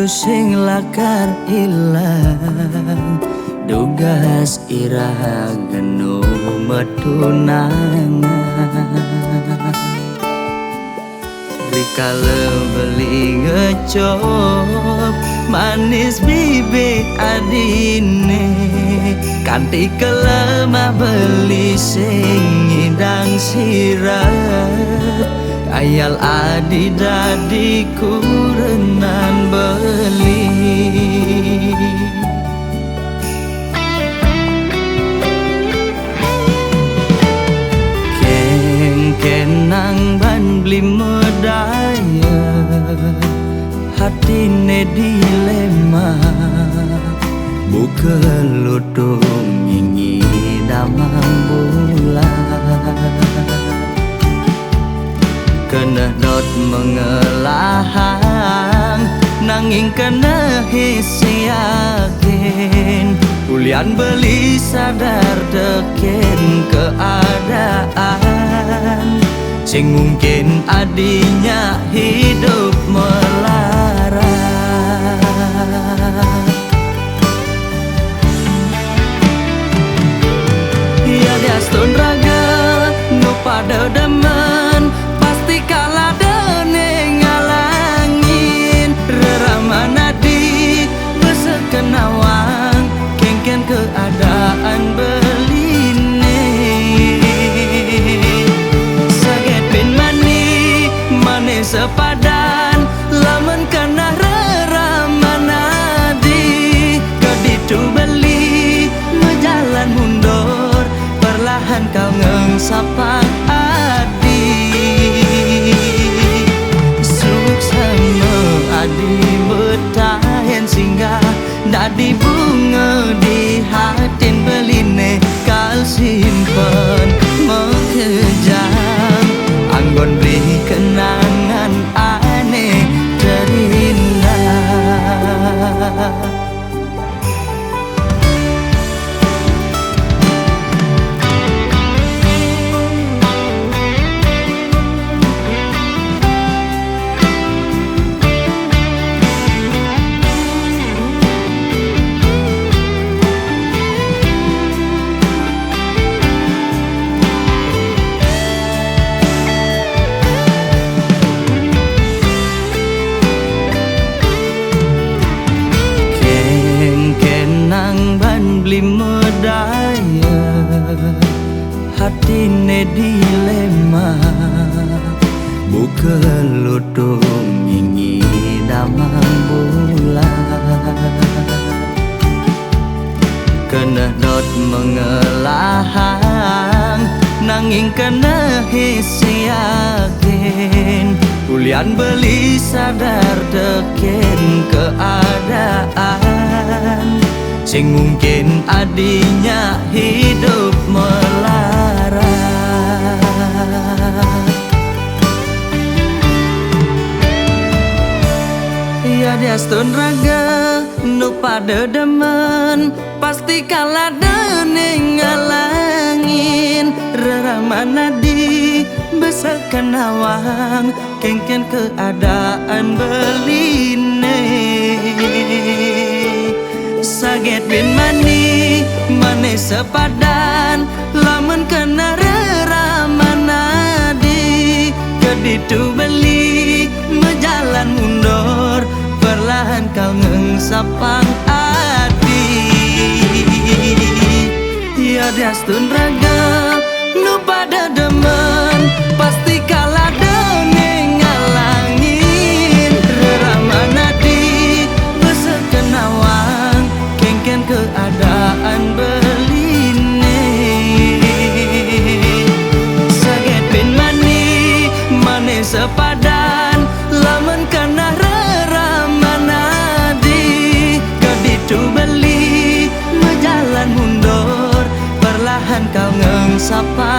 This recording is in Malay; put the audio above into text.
sing lakar ilang dugas irah genu metunangan rikala beli ngecop manis bibit adine kanti kelemah beli sing ngidang sirap ayal adi dadi kurenan beli kenang ban beli medaya hatine dilema buka lutung ingin damang bulan kena dot mengelahang nanging kena hisi yakin ulian beli sadar teken keadaan sing mungkin adinya hidup melarat ya diastun raga nu pada demen pasti kalah dene ngalangin reramana di besekenawang kengken keadaan beline saget bin mani mane sepadan lamun kana reramana di keditu beli mejalan mundur perlahan kau ngengsapang di bunga di hatin beline kal simpen mengejam anggon beri kenangan aneh terindah beli medaya hatine dilema buka lutung ingin damang bulan kena dot mengelahang nanging kena hisi yakin ulian beli sadar teken keadaan sing mungkin adinya hidup melarat ya diastun raga nu pada demen pasti kalah dene ngalangin reramana di besekenawang kengken keadaan beline saget bin mani mane sepadan lamun kena reramana di keditu beli mejalan mundur perlahan kau ngengsapang adi ya diastun raga nu pada demen pasti kalah dene ngalangin reramana di besekenawang kengken keadaan beline saget bin mani mane sepadan lamun kana reramana di keditu beli mejalan mundur perlahan kau ngengsapa